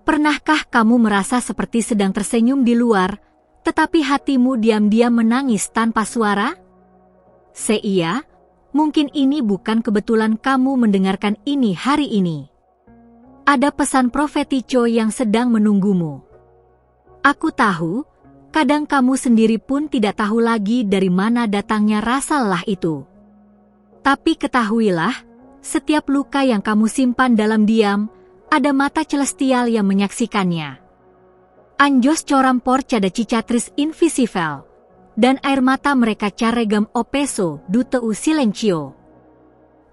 Pernahkah kamu merasa seperti sedang tersenyum di luar, tetapi hatimu diam-diam menangis tanpa suara? Iya, mungkin ini bukan kebetulan kamu mendengarkan ini hari ini. Ada pesan profetico yang sedang menunggumu. Aku tahu, kadang kamu sendiri pun tidak tahu lagi dari mana datangnya rasa lelah itu. Tapi ketahuilah, setiap luka yang kamu simpan dalam diam, ada mata celestial yang menyaksikannya. Anjos coram porcada cicatris invisivel, dan air mata mereka caregam opeso duteu silencio.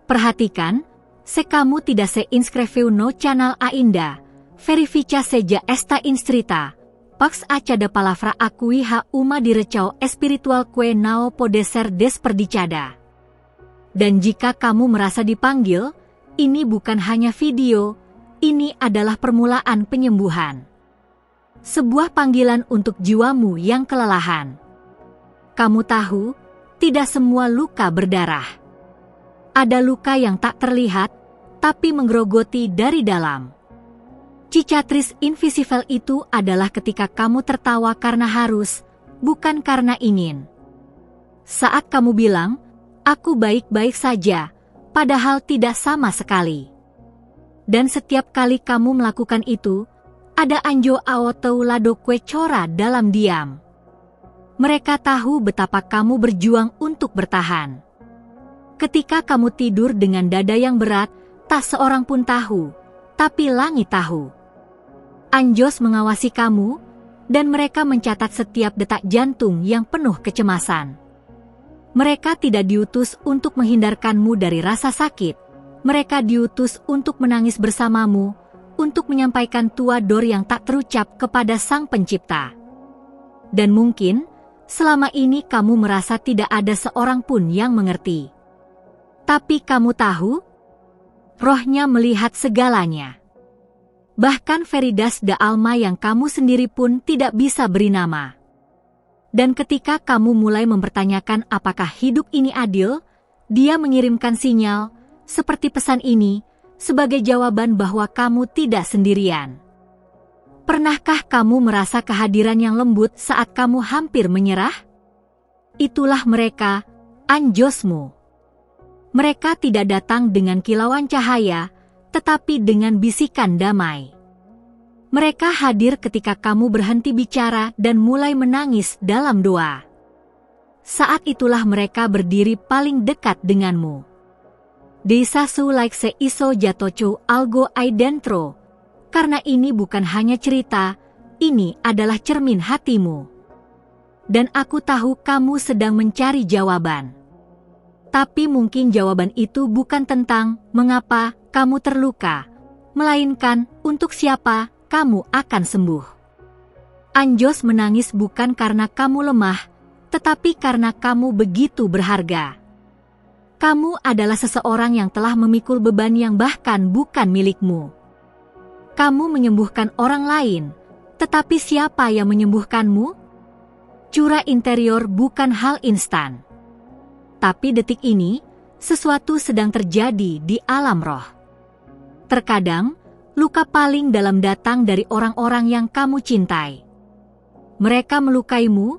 Perhatikan, se kamu tidak se inscreveu no channel ainda, verifica seja esta inscrita, pax acada palavra acui ha uma direcao espiritual que nao pode ser desperdicada. Dan jika kamu merasa dipanggil, ini bukan hanya video, ini adalah permulaan penyembuhan. Sebuah panggilan untuk jiwamu yang kelelahan. Kamu tahu, tidak semua luka berdarah. Ada luka yang tak terlihat, tapi menggerogoti dari dalam. Cicatris invisible itu adalah ketika kamu tertawa karena harus, bukan karena ingin. Saat kamu bilang, aku baik-baik saja, padahal tidak sama sekali. Dan setiap kali kamu melakukan itu, ada anjo aotau lado kue cora dalam diam. Mereka tahu betapa kamu berjuang untuk bertahan. Ketika kamu tidur dengan dada yang berat, tak seorang pun tahu, tapi langit tahu. Anjos mengawasi kamu, dan mereka mencatat setiap detak jantung yang penuh kecemasan. Mereka tidak diutus untuk menghindarkanmu dari rasa sakit. Mereka diutus untuk menangis bersamamu, untuk menyampaikan tuador yang tak terucap kepada Sang Pencipta. Dan mungkin, selama ini kamu merasa tidak ada seorang pun yang mengerti. Tapi kamu tahu, Rohnya melihat segalanya. Bahkan Veritas da Alma yang kamu sendiri pun tidak bisa beri nama. Dan ketika kamu mulai mempertanyakan apakah hidup ini adil, Dia mengirimkan sinyal, seperti pesan ini, sebagai jawaban bahwa kamu tidak sendirian. Pernahkah kamu merasa kehadiran yang lembut saat kamu hampir menyerah? Itulah mereka, anjosmu. Mereka tidak datang dengan kilauan cahaya, tetapi dengan bisikan damai. Mereka hadir ketika kamu berhenti bicara dan mulai menangis dalam doa. Saat itulah mereka berdiri paling dekat denganmu. Desa su like se iso jatocho algo ai dentro. Karena ini bukan hanya cerita, ini adalah cermin hatimu. Dan aku tahu kamu sedang mencari jawaban. Tapi mungkin jawaban itu bukan tentang mengapa kamu terluka, melainkan untuk siapa kamu akan sembuh. Anjos menangis bukan karena kamu lemah, tetapi karena kamu begitu berharga. Kamu adalah seseorang yang telah memikul beban yang bahkan bukan milikmu. Kamu menyembuhkan orang lain, tetapi siapa yang menyembuhkanmu? Cura interior bukan hal instan. Tapi detik ini, sesuatu sedang terjadi di alam roh. Terkadang, luka paling dalam datang dari orang-orang yang kamu cintai. Mereka melukaimu,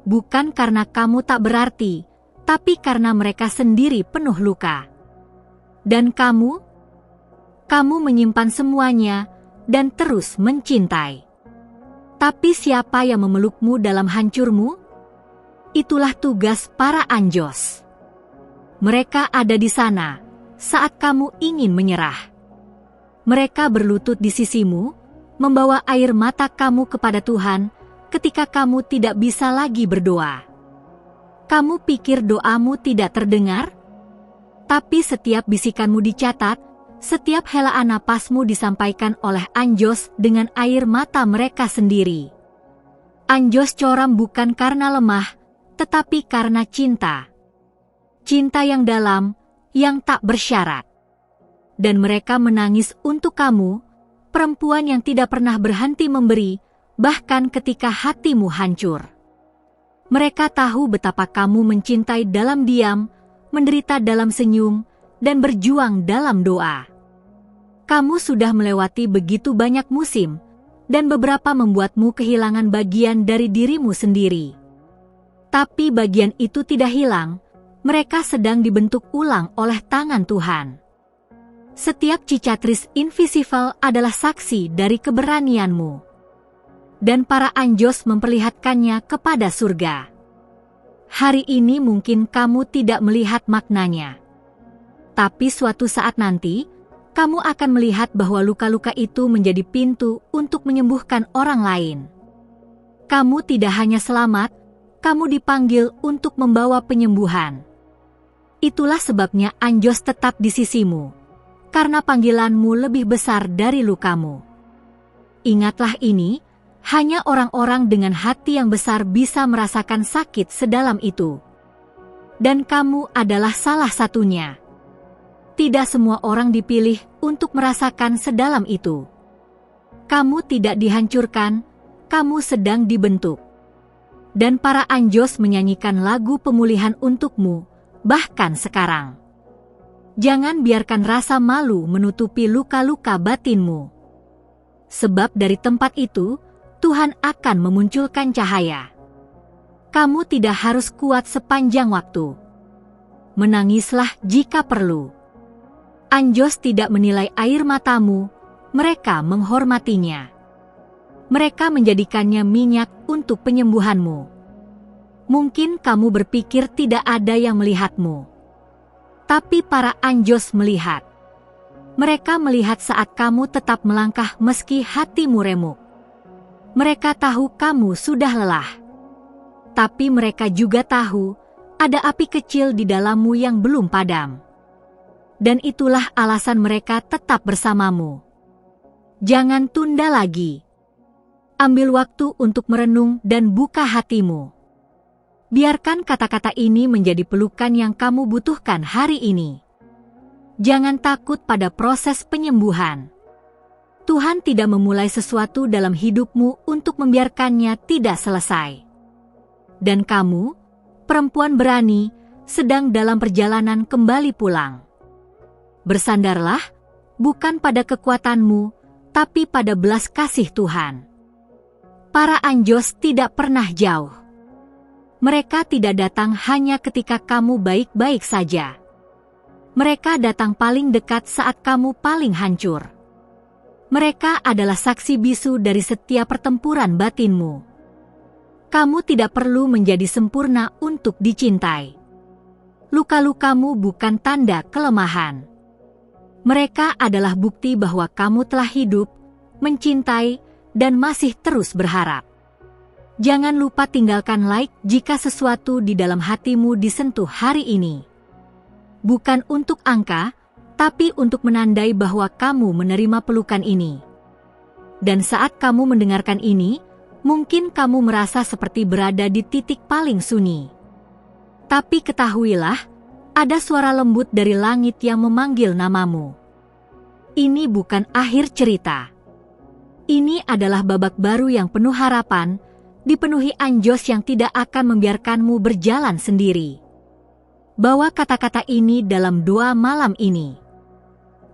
bukan karena kamu tak berarti, tapi karena mereka sendiri penuh luka. Dan kamu menyimpan semuanya dan terus mencintai. Tapi siapa yang memelukmu dalam hancurmu? Itulah tugas para anjos. Mereka ada di sana saat kamu ingin menyerah. Mereka berlutut di sisimu, membawa air mata kamu kepada Tuhan ketika kamu tidak bisa lagi berdoa. Kamu pikir doamu tidak terdengar? Tapi setiap bisikanmu dicatat, setiap helaan napasmu disampaikan oleh anjos dengan air mata mereka sendiri. Anjos coram bukan karena lemah, tetapi karena cinta. Cinta yang dalam, yang tak bersyarat. Dan mereka menangis untuk kamu, perempuan yang tidak pernah berhenti memberi, bahkan ketika hatimu hancur. Mereka tahu betapa kamu mencintai dalam diam, menderita dalam senyum, dan berjuang dalam doa. Kamu sudah melewati begitu banyak musim, dan beberapa membuatmu kehilangan bagian dari dirimu sendiri. Tapi bagian itu tidak hilang, mereka sedang dibentuk ulang oleh tangan Tuhan. Setiap cicatrice invisible adalah saksi dari keberanianmu. Dan para anjos memperlihatkannya kepada surga. Hari ini mungkin kamu tidak melihat maknanya. Tapi suatu saat nanti, kamu akan melihat bahwa luka-luka itu menjadi pintu untuk menyembuhkan orang lain. Kamu tidak hanya selamat, kamu dipanggil untuk membawa penyembuhan. Itulah sebabnya anjos tetap di sisimu, karena panggilanmu lebih besar dari lukamu. Ingatlah ini, hanya orang-orang dengan hati yang besar bisa merasakan sakit sedalam itu. Dan kamu adalah salah satunya. Tidak semua orang dipilih untuk merasakan sedalam itu. Kamu tidak dihancurkan, kamu sedang dibentuk. Dan para anjos menyanyikan lagu pemulihan untukmu, bahkan sekarang. Jangan biarkan rasa malu menutupi luka-luka batinmu. Sebab dari tempat itu, Tuhan akan memunculkan cahaya. Kamu tidak harus kuat sepanjang waktu. Menangislah jika perlu. Anjos tidak menilai air matamu, mereka menghormatinya. Mereka menjadikannya minyak untuk penyembuhanmu. Mungkin kamu berpikir tidak ada yang melihatmu. Tapi para anjos melihat. Mereka melihat saat kamu tetap melangkah meski hatimu remuk. Mereka tahu kamu sudah lelah. Tapi mereka juga tahu ada api kecil di dalammu yang belum padam. Dan itulah alasan mereka tetap bersamamu. Jangan tunda lagi. Ambil waktu untuk merenung dan buka hatimu. Biarkan kata-kata ini menjadi pelukan yang kamu butuhkan hari ini. Jangan takut pada proses penyembuhan. Tuhan tidak memulai sesuatu dalam hidupmu untuk membiarkannya tidak selesai. Dan kamu, perempuan berani, sedang dalam perjalanan kembali pulang. Bersandarlah, bukan pada kekuatanmu, tapi pada belas kasih Tuhan. Para anjos tidak pernah jauh. Mereka tidak datang hanya ketika kamu baik-baik saja. Mereka datang paling dekat saat kamu paling hancur. Mereka adalah saksi bisu dari setiap pertempuran batinmu. Kamu tidak perlu menjadi sempurna untuk dicintai. Luka-lukamu bukan tanda kelemahan. Mereka adalah bukti bahwa kamu telah hidup, mencintai, dan masih terus berharap. Jangan lupa tinggalkan like jika sesuatu di dalam hatimu disentuh hari ini. Bukan untuk angka, tapi untuk menandai bahwa kamu menerima pelukan ini. Dan saat kamu mendengarkan ini, mungkin kamu merasa seperti berada di titik paling sunyi. Tapi ketahuilah, ada suara lembut dari langit yang memanggil namamu. Ini bukan akhir cerita. Ini adalah babak baru yang penuh harapan, dipenuhi anjos yang tidak akan membiarkanmu berjalan sendiri. Bawa kata-kata ini dalam doa malam ini.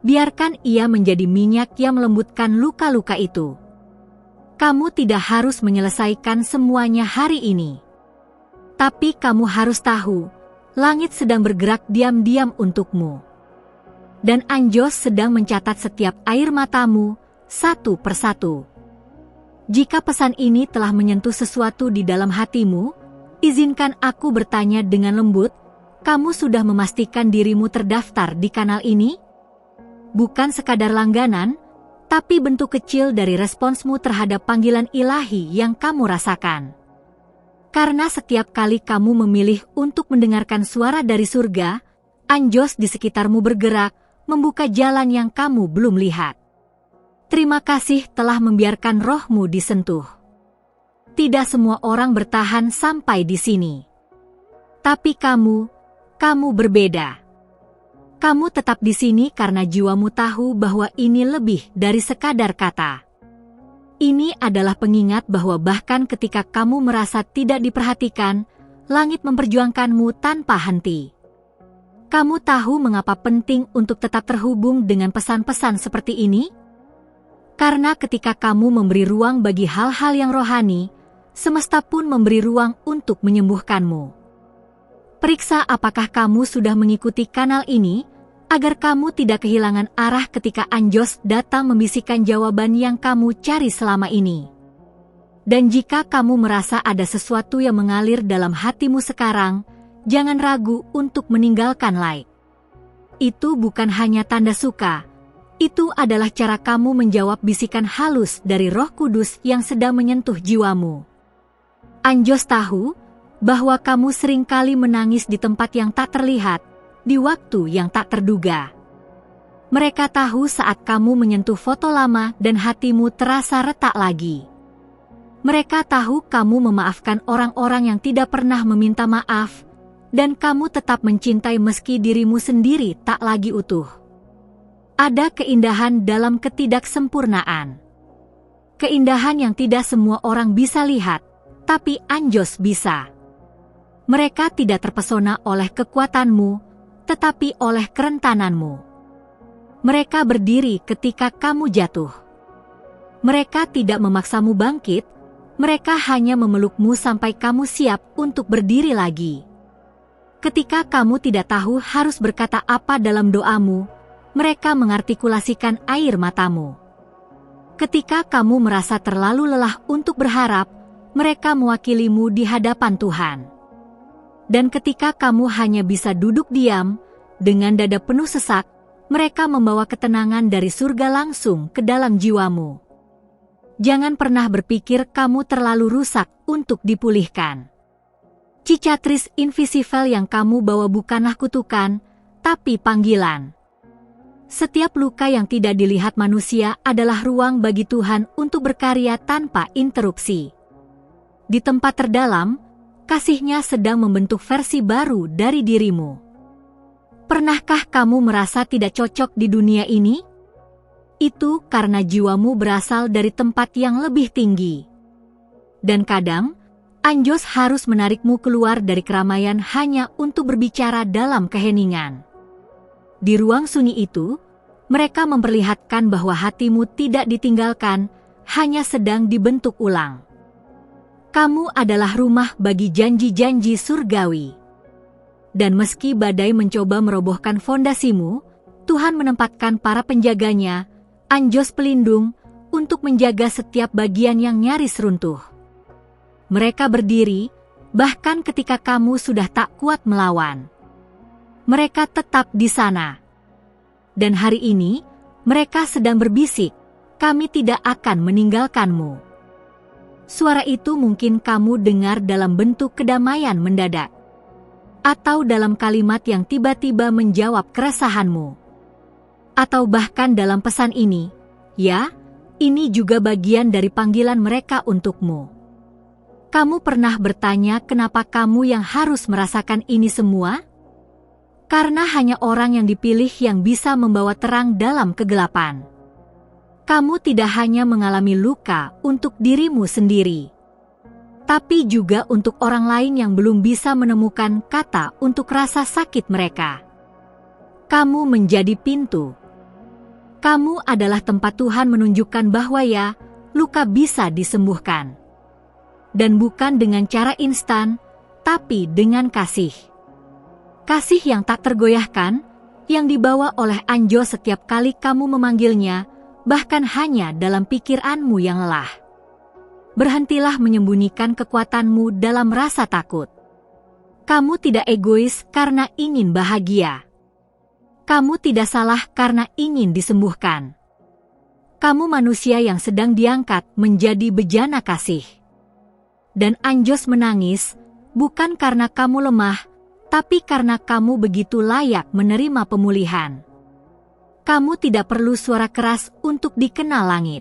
Biarkan ia menjadi minyak yang melembutkan luka-luka itu. Kamu tidak harus menyelesaikan semuanya hari ini. Tapi kamu harus tahu, langit sedang bergerak diam-diam untukmu. Dan anjos sedang mencatat setiap air matamu, satu persatu. Jika pesan ini telah menyentuh sesuatu di dalam hatimu, izinkan aku bertanya dengan lembut, kamu sudah memastikan dirimu terdaftar di kanal ini? Bukan sekadar langganan, tapi bentuk kecil dari responsmu terhadap panggilan ilahi yang kamu rasakan. Karena setiap kali kamu memilih untuk mendengarkan suara dari surga, anjos di sekitarmu bergerak, membuka jalan yang kamu belum lihat. Terima kasih telah membiarkan rohmu disentuh. Tidak semua orang bertahan sampai di sini. Tapi kamu berbeda. Kamu tetap di sini karena jiwamu tahu bahwa ini lebih dari sekadar kata. Ini adalah pengingat bahwa bahkan ketika kamu merasa tidak diperhatikan, langit memperjuangkanmu tanpa henti. Kamu tahu mengapa penting untuk tetap terhubung dengan pesan-pesan seperti ini? Karena ketika kamu memberi ruang bagi hal-hal yang rohani, semesta pun memberi ruang untuk menyembuhkanmu. Periksa apakah kamu sudah mengikuti kanal ini, agar kamu tidak kehilangan arah ketika anjos datang membisikkan jawaban yang kamu cari selama ini. Dan jika kamu merasa ada sesuatu yang mengalir dalam hatimu sekarang, jangan ragu untuk meninggalkan like. Itu bukan hanya tanda suka, itu adalah cara kamu menjawab bisikan halus dari Roh Kudus yang sedang menyentuh jiwamu. Anjos tahu bahwa kamu seringkali menangis di tempat yang tak terlihat, di waktu yang tak terduga. Mereka tahu saat kamu menyentuh foto lama dan hatimu terasa retak lagi. Mereka tahu kamu memaafkan orang-orang yang tidak pernah meminta maaf, dan kamu tetap mencintai meski dirimu sendiri tak lagi utuh. Ada keindahan dalam ketidaksempurnaan. Keindahan yang tidak semua orang bisa lihat, tapi anjos bisa. Mereka tidak terpesona oleh kekuatanmu, tetapi oleh kerentananmu. Mereka berdiri ketika kamu jatuh. Mereka tidak memaksamu bangkit, mereka hanya memelukmu sampai kamu siap untuk berdiri lagi. Ketika kamu tidak tahu harus berkata apa dalam doamu, mereka mengartikulasikan air matamu. Ketika kamu merasa terlalu lelah untuk berharap, mereka mewakilimu di hadapan Tuhan. Dan ketika kamu hanya bisa duduk diam, dengan dada penuh sesak, mereka membawa ketenangan dari surga langsung ke dalam jiwamu. Jangan pernah berpikir kamu terlalu rusak untuk dipulihkan. Cicatrice invisible yang kamu bawa bukanlah kutukan, tapi panggilan. Setiap luka yang tidak dilihat manusia adalah ruang bagi Tuhan untuk berkarya tanpa interupsi. Di tempat terdalam, kasih-Nya sedang membentuk versi baru dari dirimu. Pernahkah kamu merasa tidak cocok di dunia ini? Itu karena jiwamu berasal dari tempat yang lebih tinggi. Dan kadang, anjos harus menarikmu keluar dari keramaian hanya untuk berbicara dalam keheningan. Di ruang sunyi itu, mereka memperlihatkan bahwa hatimu tidak ditinggalkan, hanya sedang dibentuk ulang. Kamu adalah rumah bagi janji-janji surgawi. Dan meski badai mencoba merobohkan fondasimu, Tuhan menempatkan para penjaganya, anjos pelindung, untuk menjaga setiap bagian yang nyaris runtuh. Mereka berdiri, bahkan ketika kamu sudah tak kuat melawan. Mereka tetap di sana. Dan hari ini, mereka sedang berbisik, kami tidak akan meninggalkanmu. Suara itu mungkin kamu dengar dalam bentuk kedamaian mendadak. Atau dalam kalimat yang tiba-tiba menjawab keresahanmu. Atau bahkan dalam pesan ini, ya, ini juga bagian dari panggilan mereka untukmu. Kamu pernah bertanya kenapa kamu yang harus merasakan ini semua? Karena hanya orang yang dipilih yang bisa membawa terang dalam kegelapan. Kamu tidak hanya mengalami luka untuk dirimu sendiri, tapi juga untuk orang lain yang belum bisa menemukan kata untuk rasa sakit mereka. Kamu menjadi pintu. Kamu adalah tempat Tuhan menunjukkan bahwa ya, luka bisa disembuhkan. Dan bukan dengan cara instan, tapi dengan kasih. Kasih yang tak tergoyahkan, yang dibawa oleh anjos setiap kali kamu memanggilnya, bahkan hanya dalam pikiranmu yang lelah. Berhentilah menyembunyikan kekuatanmu dalam rasa takut. Kamu tidak egois karena ingin bahagia. Kamu tidak salah karena ingin disembuhkan. Kamu manusia yang sedang diangkat menjadi bejana kasih. Dan anjos menangis, bukan karena kamu lemah, tapi karena kamu begitu layak menerima pemulihan. Kamu tidak perlu suara keras untuk dikenal langit.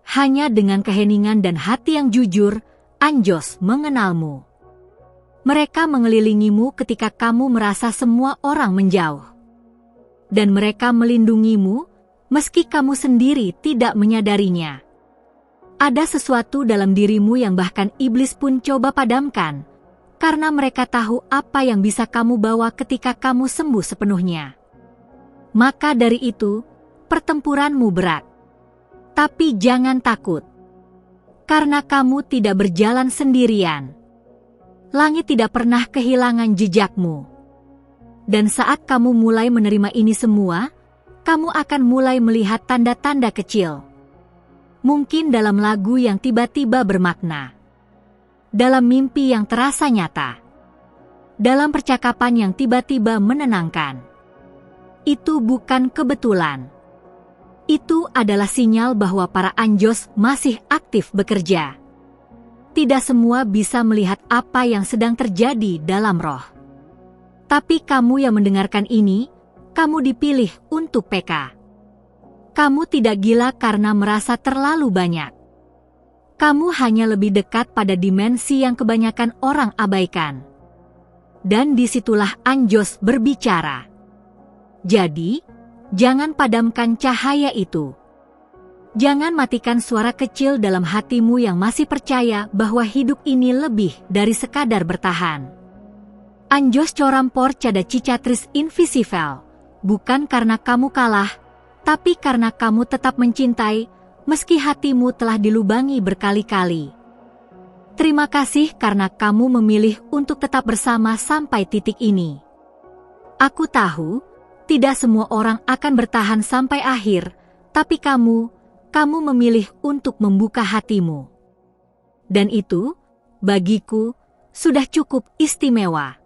Hanya dengan keheningan dan hati yang jujur, anjos mengenalmu. Mereka mengelilingimu ketika kamu merasa semua orang menjauh. Dan mereka melindungimu, meski kamu sendiri tidak menyadarinya. Ada sesuatu dalam dirimu yang bahkan iblis pun coba padamkan, karena mereka tahu apa yang bisa kamu bawa ketika kamu sembuh sepenuhnya. Maka dari itu, pertempuranmu berat. Tapi jangan takut, karena kamu tidak berjalan sendirian. Langit tidak pernah kehilangan jejakmu. Dan saat kamu mulai menerima ini semua, kamu akan mulai melihat tanda-tanda kecil. Mungkin dalam lagu yang tiba-tiba bermakna, dalam mimpi yang terasa nyata, dalam percakapan yang tiba-tiba menenangkan. Itu bukan kebetulan. Itu adalah sinyal bahwa para anjos masih aktif bekerja. Tidak semua bisa melihat apa yang sedang terjadi dalam roh. Tapi kamu yang mendengarkan ini, kamu dipilih untuk PK. Kamu tidak gila karena merasa terlalu banyak. Kamu hanya lebih dekat pada dimensi yang kebanyakan orang abaikan. Dan disitulah anjos berbicara. Jadi, jangan padamkan cahaya itu. Jangan matikan suara kecil dalam hatimu yang masih percaya bahwa hidup ini lebih dari sekadar bertahan. Anjos corampor cada cicatris invisivel, bukan karena kamu kalah, tapi karena kamu tetap mencintai, meski hatimu telah dilubangi berkali-kali. Terima kasih karena kamu memilih untuk tetap bersama sampai titik ini. Aku tahu, tidak semua orang akan bertahan sampai akhir, tapi kamu memilih untuk membuka hatimu. Dan itu, bagiku, sudah cukup istimewa.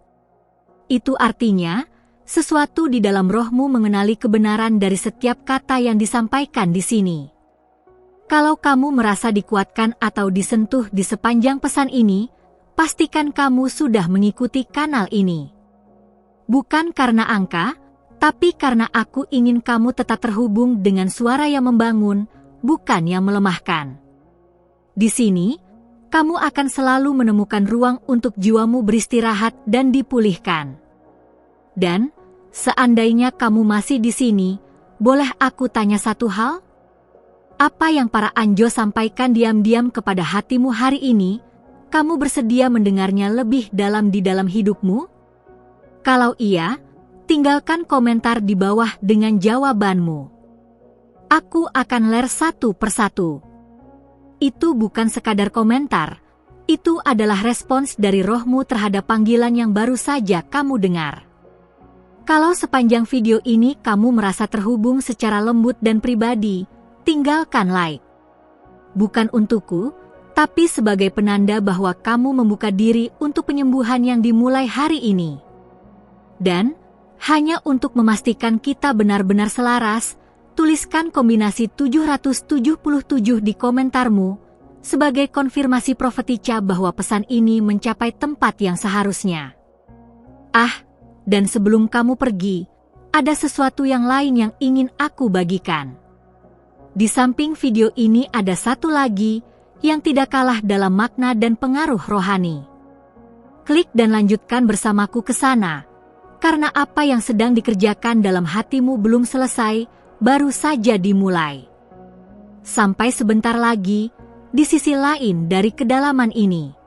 Itu artinya, sesuatu di dalam rohmu mengenali kebenaran dari setiap kata yang disampaikan di sini. Kalau kamu merasa dikuatkan atau disentuh di sepanjang pesan ini, pastikan kamu sudah mengikuti kanal ini. Bukan karena angka, tapi karena aku ingin kamu tetap terhubung dengan suara yang membangun, bukan yang melemahkan. Di sini, kamu akan selalu menemukan ruang untuk jiwamu beristirahat dan dipulihkan. Dan, seandainya kamu masih di sini, boleh aku tanya satu hal? Apa yang para anjo sampaikan diam-diam kepada hatimu hari ini, kamu bersedia mendengarnya lebih dalam di dalam hidupmu? Kalau iya, tinggalkan komentar di bawah dengan jawabanmu. Aku akan ler satu persatu. Itu bukan sekadar komentar, itu adalah respons dari rohmu terhadap panggilan yang baru saja kamu dengar. Kalau sepanjang video ini kamu merasa terhubung secara lembut dan pribadi, tinggalkan like. Bukan untukku, tapi sebagai penanda bahwa kamu membuka diri untuk penyembuhan yang dimulai hari ini. Dan, hanya untuk memastikan kita benar-benar selaras, tuliskan kombinasi 777 di komentarmu, sebagai konfirmasi profetica bahwa pesan ini mencapai tempat yang seharusnya. Dan sebelum kamu pergi, ada sesuatu yang lain yang ingin aku bagikan. Di samping video ini ada satu lagi, yang tidak kalah dalam makna dan pengaruh rohani. Klik dan lanjutkan bersamaku ke sana, karena apa yang sedang dikerjakan dalam hatimu belum selesai, baru saja dimulai. Sampai sebentar lagi, di sisi lain dari kedalaman ini.